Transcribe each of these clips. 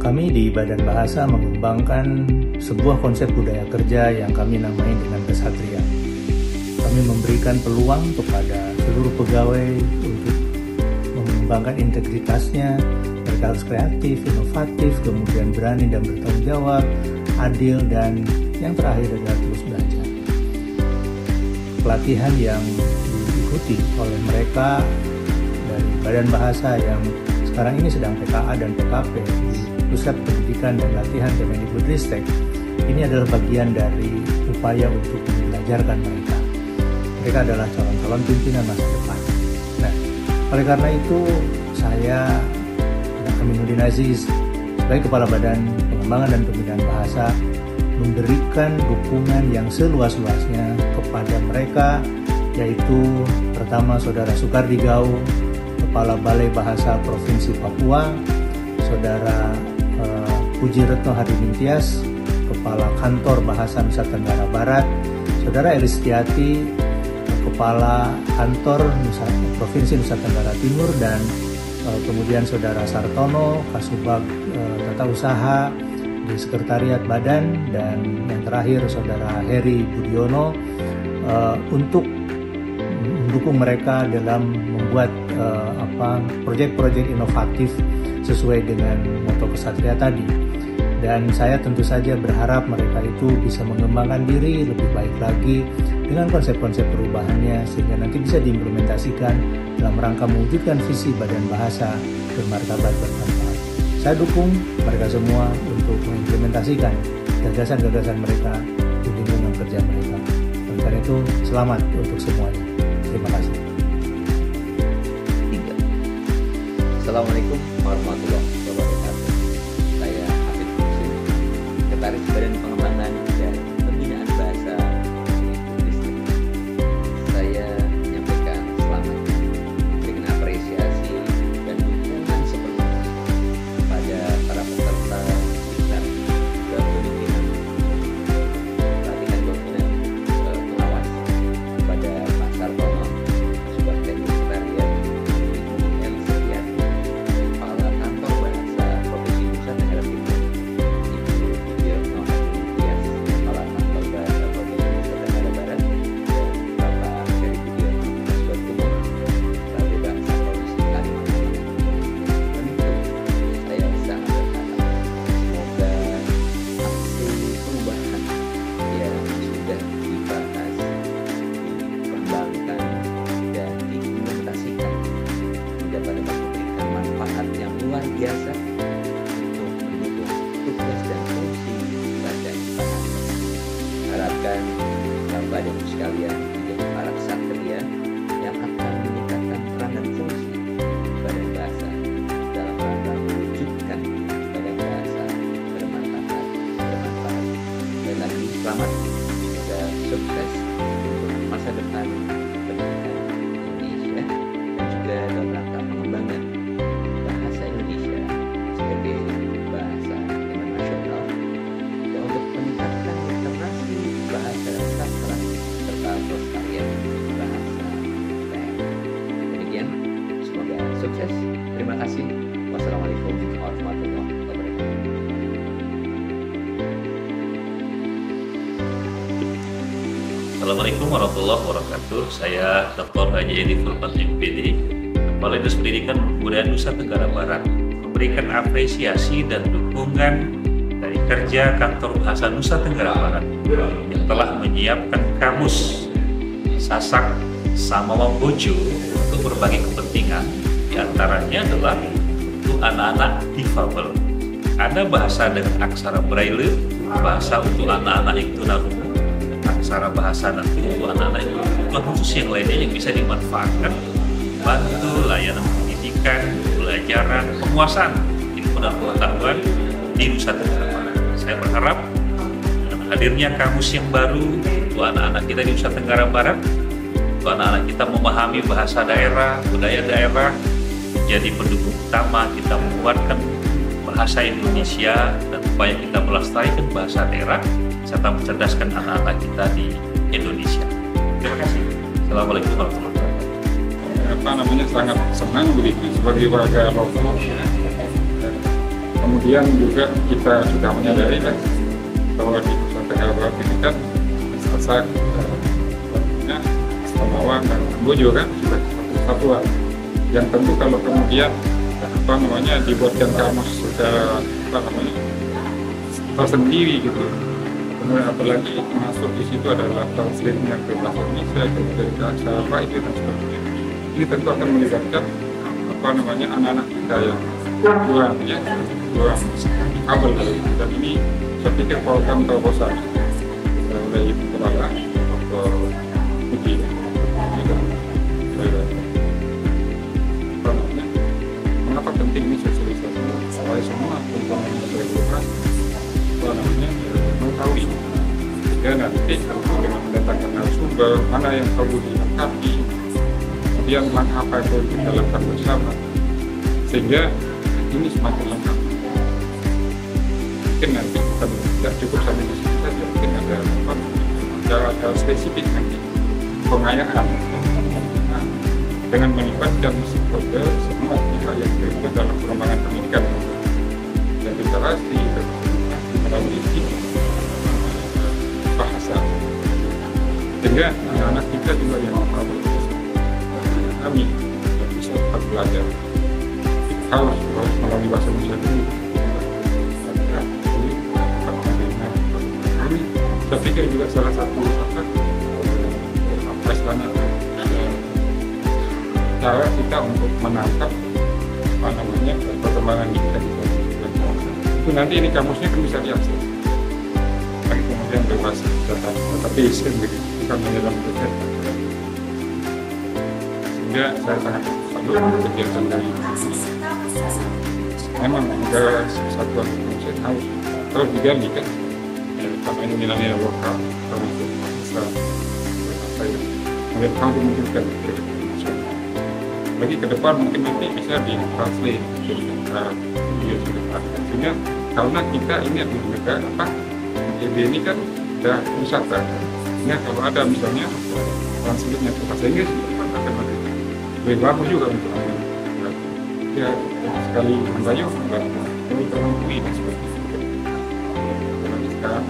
Kami di Badan Bahasa mengembangkan sebuah konsep budaya kerja yang kami namai dengan Kesatria. Kami memberikan peluang kepada seluruh pegawai untuk mengembangkan integritasnya. Mereka harus kreatif, inovatif, kemudian berani dan bertanggung jawab, adil, dan yang terakhir adalah terus belajar. Pelatihan yang diikuti oleh mereka dari Badan Bahasa yang sekarang ini sedang PKA dan PKP di Pusat Pendidikan dan Latihan Kemendikbudristek, ini adalah bagian dari upaya untuk membelajarkan mereka. Mereka adalah calon-calon pimpinan masa depan. Nah, oleh karena itu saya Aminuddin Aziz sebagai Kepala Badan Pengembangan dan Pembinaan Bahasa memberikan dukungan yang seluas-luasnya kepada mereka, yaitu pertama Saudara Soekardi Gau, Kepala Balai Bahasa Provinsi Papua, Saudara Puji Retno Hadinintias, Kepala Kantor Bahasa Nusa Tenggara Barat, Saudara Elistiati, Kepala Kantor Provinsi Nusa Tenggara Timur, dan kemudian Saudara Sartono, Kasubag Tata Usaha di Sekretariat Badan, dan yang terakhir Saudara Heri Budiono untuk mendukung mereka dalam membuat proyek-proyek inovatif sesuai dengan moto Kesatria tadi. Dan saya tentu saja berharap mereka itu bisa mengembangkan diri lebih baik lagi dengan konsep-konsep perubahannya sehingga nanti bisa diimplementasikan dalam rangka mewujudkan visi Badan Bahasa bermartabat bermanfaat. Saya dukung mereka semua untuk mengimplementasikan gagasan-gagasan mereka di lingkungan kerja mereka. Oleh karena itu, selamat untuk semuanya. Terima kasih. Assalamualaikum warahmatullahi wabarakatuh. Saya Hafid Husin, Sekretaris Badan Pengembangan dan Pembinaan Bahasa Kemendikbudristek. Saya menyampaikan selamat dengan apresiasi dan dukungan sepenuhnya kepada para peserta Diklat Kepemimpinan Pelatihan Pembinaan Pengawas pada Pak Sartono, Kasubag Teknik Sekretariat, Kepala Kantor Bahasa Provinsi Nusa Tenggara Timur, Ibu Puji Retno Hadinintias, Kepala Kantor Bahasa Provinsi Nusa Tenggara Barat, dan Bapak Heri Budiono, Kasubag Timur, Balai Bahasa Provinsi Kalimantan. Tentu saya sangat berharap semoga aksi perubahan yang sudah dibahas, dikembangkan, dan diimplementasikan dapat memberikan manfaat yang luar biasa untuk mendukung tugas dan fungsi Badan Bahasa. Harapkan Bapak dan Ibu sekalian menjadi para kesatria yang akan meningkatkan peran dan fungsi Badan Bahasa dalam rangka mewujudkan Badan Bahasa bermartabat. Dan lagi selamat juga sukses untuk masa depan pendidikan Indonesia dan juga dalam rangka pengembangan bahasa Indonesia sebagai bahasa internasional dan untuk meningkatkan literasi bahasa dan sastra serta pelestarian bahasa daerah. Demikian, semoga sukses. Terima kasih. Wassalamualaikum warahmatullahi wabarakatuh. Assalamualaikum warahmatullahi wabarakatuh. Saya Dr. Haji Edi Fulman MPD, Kepala Dinas Pendidikan dan Kebudayaan Nusa Tenggara Barat, memberikan apresiasi dan dukungan dari kerja Kantor Bahasa Nusa Tenggara Barat yang telah menyiapkan kamus Sasak Samawa Bojo untuk berbagai kepentingan, diantaranya adalah untuk anak-anak difabel. Ada bahasa dengan aksara Braille, bahasa untuk anak-anak yang tunarungu, aksara bahasa nanti untuk anak-anak yang kebutuhan khusus yang lainnya yang bisa dimanfaatkan bantu layanan pendidikan, pelajaran, penguasaan ilmu dan pengetahuan di Nusa Tenggara Barat. Saya berharap dengan hadirnya kamus yang baru untuk anak-anak kita di Nusa Tenggara Barat, untuk anak-anak kita memahami bahasa daerah, budaya daerah, menjadi pendukung utama kita menguatkan bahasa Indonesia dan upaya kita melestarikan bahasa daerah serta mencerdaskan anak-anak kita di Indonesia. Terima kasih. Assalamualaikum warahmatullahi wabarakatuh. Sangat senang begitu sebagai warga lokal kemudian juga kita sudah menyadari kan bahwa di Nusa Tenggara Barat ini kan Sasak, Samawa dan Kamboja kan sudah satu kesatuan. Yang tentu kalau kemudian dibuatkan kamus secara tersendiri gitu. Kemudian apalagi masuk di situ adalah translate-nya ke bahasa Indonesia, kemudian ke aksara itu dan sebagainya. Ini tentu akan melibatkan anak-anak kita yang kurang kabel dari itu. Dan ini saya pikir program terobosan oleh Ibu Kepala Dr. Puji. Mengapa penting ini sosialisasi? Supaya semua komponen masyarakat mengetahui, sehingga nanti dengan mendatangkan narasumber mana yang perlu dilengkapi, kemudian langkah apa yang perlu kita lakukan bersama, sehingga ini semakin lengkap. Mungkin nanti tidak cukup sampai di situ saja, mungkin ada cara spesifik nanti pengayaan dengan melibatkan stakeholder semua pihak yang terlibat dalam pengembangan pendidikan dan literasi melalui bahasa, sehingga anak-anak kita juga yang kami bisa belajar harus melalui bahasa Indonesia dulu. Ini saya pikir juga salah satu cara kita untuk menangkap perkembangan kita. Itu nanti ini kamusnya kan bisa diakses. Lagi kemudian bebas database kan begitu, bukan hanya dalam bentuk. Sehingga saya sangat salut kegiatan dari memang negara Kesatuan Indonesia harus digali kan, karena ini nilai-nilai lokal, termasuk bisa melihat kamu memungkinkan lagi ke depan mungkin nanti bisa ditranslate sehingga karena kita ini adalah negara IB ini kan sudah wisata, sehingga kalau ada misalnya translate-nya ke bahasa Inggris itu akan lebih bagus juga untuk ya sekali mengayu ini terlampui dan sebagainya. Sekarang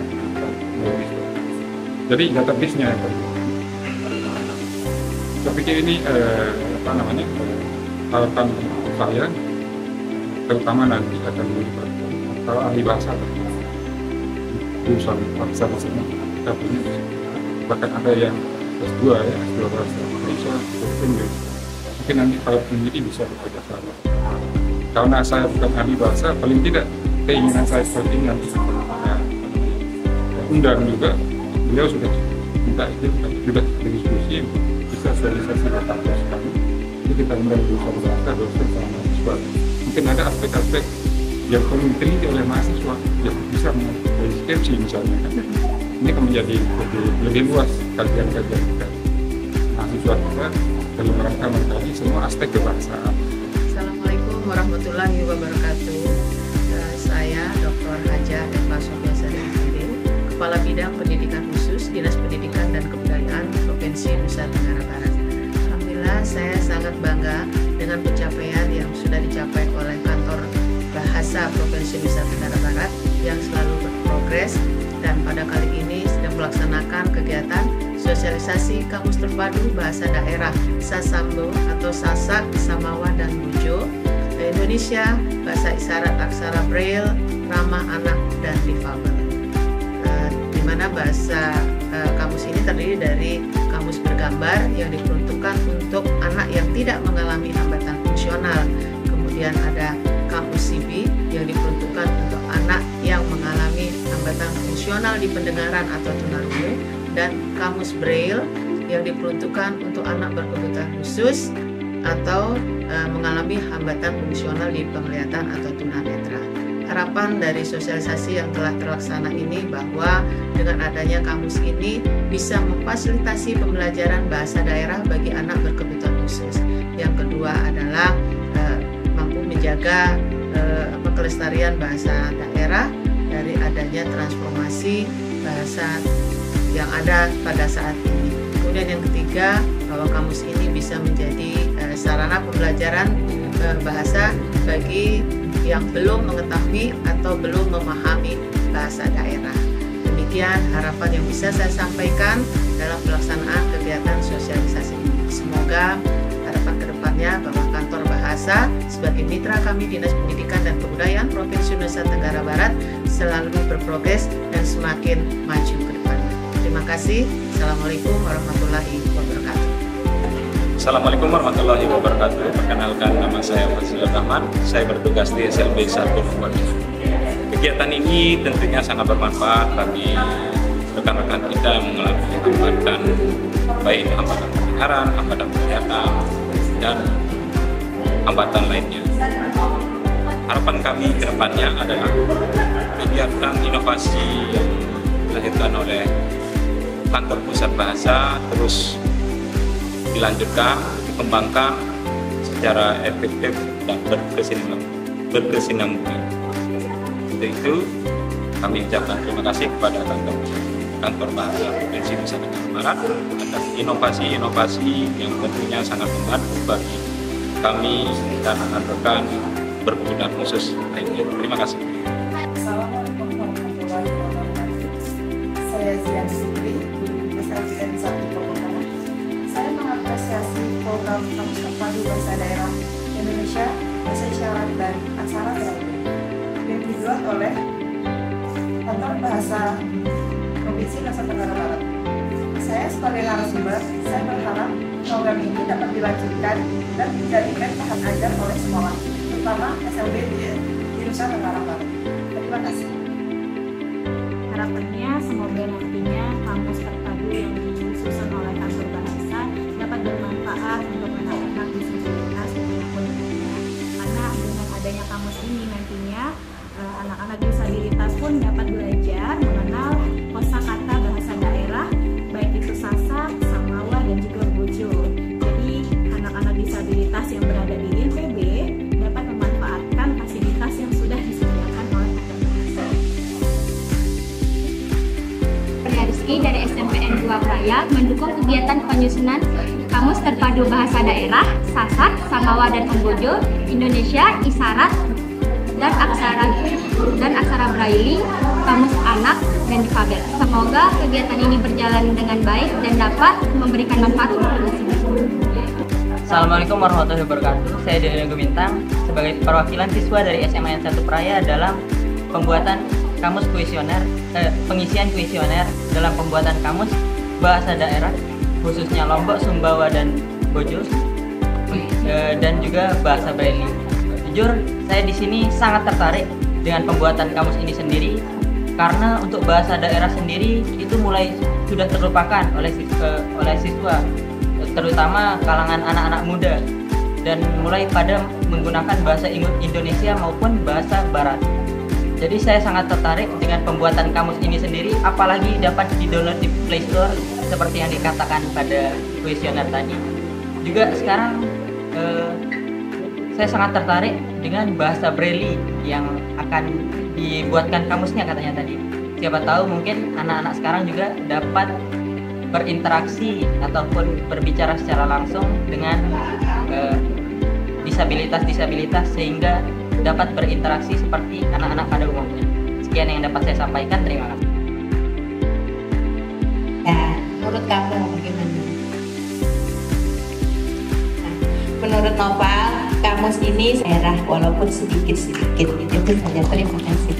jadi database-nya yang penting. Saya pikir ini harapan saya terutama nanti akan melibatkan kalau ahli bahasa jurusan bahasa ini kita punya bahkan ada yang S2 ya, S2 bahasa Indonesia, Inggris. Mungkin nanti kalau peneliti bisa bekerja sama. Karena saya bukan ahli bahasa, paling tidak keinginan saya seperti ini nanti undang juga beliau sudah minta itu sudah berdiskusi bisa sosialisasi data kami. Jadi kita undang jurusan bahasa dosen sama mahasiswa. Mungkin ada aspek-aspek yang perlu diteliti oleh mahasiswa yang bisa menjadi skripsi misalnya kan. Ini akan menjadi lebih luas kajian-kajian kita. Mahasiswa kita dalam rangka mengkaji semua aspek kebahasaan. Assalamualaikum warahmatullahi wabarakatuh. Saya Dr. Haja Eva Sofiasari Hidin, Kepala Bidang Pendidikan Khusus Dinas Pendidikan dan Kebudayaan Provinsi Nusa Tenggara Barat. Alhamdulillah saya sangat bangga dengan pencapaian yang sudah dicapai oleh Kantor Bahasa Provinsi Nusa Tenggara Barat yang selalu berprogres dan pada kali ini sedang melaksanakan kegiatan sosialisasi Kamus Terpadu Bahasa Daerah Sasambo atau Sasak, Samawa, dan Bujo Indonesia, Bahasa Isyarat Aksara Braille, Ramah Anak dan Difabel. Di mana bahasa kamus ini terdiri dari kamus bergambar yang diperuntukkan untuk anak yang tidak mengalami hambatan fungsional. Kemudian ada kamus CB yang diperuntukkan untuk anak yang mengalami hambatan fungsional di pendengaran atau tunarungu, dan kamus Braille yang diperuntukkan untuk anak berkebutuhan khusus atau mengalami hambatan fungsional di penglihatan atau tunanetra. Harapan dari sosialisasi yang telah terlaksana ini bahwa dengan adanya kamus ini bisa memfasilitasi pembelajaran bahasa daerah bagi anak berkebutuhan khusus. Yang kedua adalah mampu menjaga kelestarian bahasa daerah dari adanya transformasi bahasa yang ada pada saat ini. Kemudian yang ketiga, bahwa kamus ini bisa menjadi sarana pembelajaran bahasa bagi yang belum mengetahui atau belum memahami bahasa daerah. Demikian harapan yang bisa saya sampaikan dalam pelaksanaan kegiatan sosialisasi ini. Semoga harapan kedepannya bahwa Kantor Bahasa sebagai mitra kami Dinas Pendidikan dan Kebudayaan Provinsi Nusa Tenggara Barat selalu berprogres dan semakin maju ke depannya. Terima kasih. Assalamualaikum warahmatullahi wabarakatuh. Assalamualaikum warahmatullahi wabarakatuh. Perkenalkan, nama saya Fazil Rahman. Saya bertugas di SLB 1 Lumajang. Kegiatan ini tentunya sangat bermanfaat bagi rekan-rekan kita yang mengalami hambatan, baik hambatan pendengaran, hambatan penglihatan, dan hambatan lainnya. Harapan kami ke depannya adalah kegiatan inovasi yang dilahirkan oleh Kantor Pusat Bahasa terus dilanjutkan, dikembangkan secara efektif dan berkesinambungan. Untuk itu, kami ucapkan terima kasih kepada Kantor Bahasa Provinsi Nusa Tenggara Barat atas inovasi-inovasi yang tentunya sangat membantu bagi kami dan rekan-rekan berkebutuhan khusus lainnya. Terima kasih. Assalamualaikum warahmatullahi wabarakatuh. Saya Zian Sukri, guru SLBN 1 Pekalongan. Saya mengapresiasi program Kamus Terpadu Bahasa Daerah Indonesia, Bahasa Isyarat dan Aksara Braille yang dibuat oleh Kantor Bahasa Provinsi Nusa Tenggara Barat. Saya sebagai narasumber, saya berharap program ini dapat dilanjutkan dan dijadikan bahan ajar oleh sekolah, terutama SLB di Nusa Tenggara Barat. Terima kasih. Harapannya semoga nantinya kamus terpadu yang disusun oleh Kantor Bahasa dapat bermanfaat untuk anak-anak disabilitas maupun lainnya. Karena dengan adanya kamus ini nantinya anak-anak disabilitas pun dapat belajar mengenal kosakata bahasa daerah, baik itu Sasak, Samawa, dan juga Bojo. Jadi anak-anak disabilitas yang berada di IPB dapat memanfaatkan fasilitas yang sudah disediakan oleh Kantor Bahasa. Rizky dari SMPN 2 Praya mendukung kegiatan penyusunan Kamus Terpadu Bahasa Daerah, Sasak, Samawa, dan Bojo, Indonesia, Isyarat, dan Aksara Braille, Kamus Anak, dan Difabel. Semoga kegiatan ini berjalan dengan baik dan dapat memberikan manfaat untuk kita semua. Assalamualaikum warahmatullahi wabarakatuh. Saya Daniel Gumintang sebagai perwakilan siswa dari SMAN 1 Praya dalam pembuatan kamus kuesioner, pengisian kuesioner dalam pembuatan kamus bahasa daerah khususnya Lombok, Sumbawa, dan Bojo, dan juga bahasa Braille. Jujur, saya di sini sangat tertarik dengan pembuatan kamus ini sendiri karena untuk bahasa daerah sendiri itu mulai sudah terlupakan oleh siswa, terutama kalangan anak-anak muda, dan mulai pada menggunakan bahasa Indonesia maupun bahasa Barat. Jadi saya sangat tertarik dengan pembuatan kamus ini sendiri, apalagi dapat di-download di Play Store seperti yang dikatakan pada kuesioner tadi. Juga sekarang saya sangat tertarik dengan bahasa Braille yang akan dibuatkan kamusnya katanya tadi. Siapa tahu mungkin anak-anak sekarang juga dapat berinteraksi ataupun berbicara secara langsung dengan disabilitas-disabilitas sehingga dapat berinteraksi seperti anak-anak pada umumnya. Sekian yang dapat saya sampaikan, terima kasih. Nah, menurut kamu bagaimana? Nah, menurut Noval, kamus ini daerah walaupun sedikit-sedikit. Itu saja, terima kasih.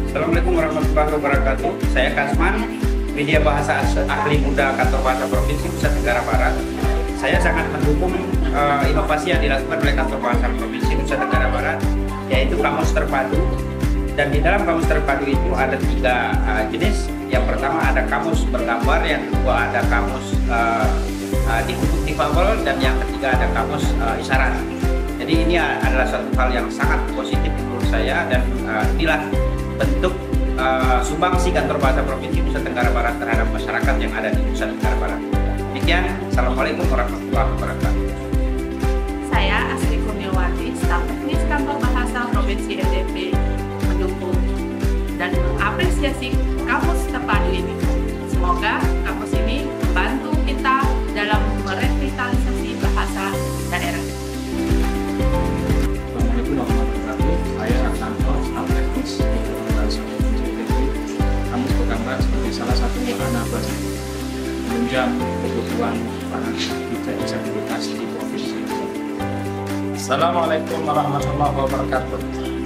Assalamualaikum warahmatullahi wabarakatuh. Saya Kasman, media bahasa ahli muda Kantor Bahasa Provinsi Nusa Tenggara Barat. Saya sangat mendukung inovasi yang dilakukan oleh Kantor Bahasa Provinsi Nusa Tenggara Barat, yaitu kamus terpadu. Dan di dalam kamus terpadu itu ada 3 jenis. Yang pertama ada kamus bergambar, yang kedua ada kamus difabel, dan yang ketiga ada kamus isyarat. Jadi ini adalah suatu hal yang sangat positif menurut saya, dan inilah bentuk sumbangsi Kantor Bahasa Provinsi Nusa Tenggara Barat terhadap masyarakat yang ada di Nusa Tenggara Barat. Demikian, Assalamualaikum warahmatullahi wabarakatuh. Saya Asri Kurniawati, staf teknis Kantor Bahasa Provinsi NTB, mendukung dan mengapresiasi kamus terpadu ini. Semoga kamus ini membantu kita dalam merevitalisasi bahasa daerah. bagaimana menunjang kebutuhan para disabilitas di provinsi. Assalamualaikum warahmatullahi wabarakatuh.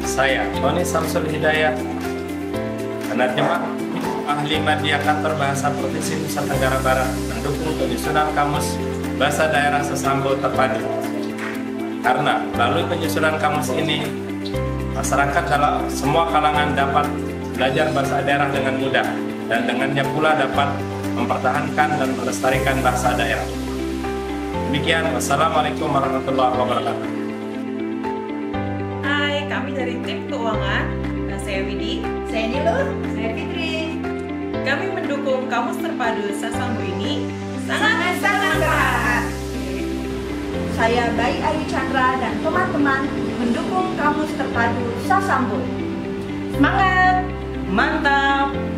Saya Tony Samsul Hidayat, penerjemah ahli media kantor bahasa Provinsi Nusa Tenggara Barat, mendukung penyusunan kamus bahasa daerah Sasambo terpadu. Karena melalui penyusunan kamus ini, masyarakat dalam semua kalangan dapat belajar bahasa daerah dengan mudah, dan dengannya pula dapat mempertahankan dan melestarikan bahasa daerah. Demikian, wassalamualaikum warahmatullahi wabarakatuh. Hai, kami dari tim keuangan. Saya Widi, saya Nilo, saya Fitri. Kami mendukung kamus terpadu Sasambo ini sangat berat. Saya Bayi Ayu Chandra dan teman-teman mendukung kamus terpadu Sasambo. Semangat, mantap.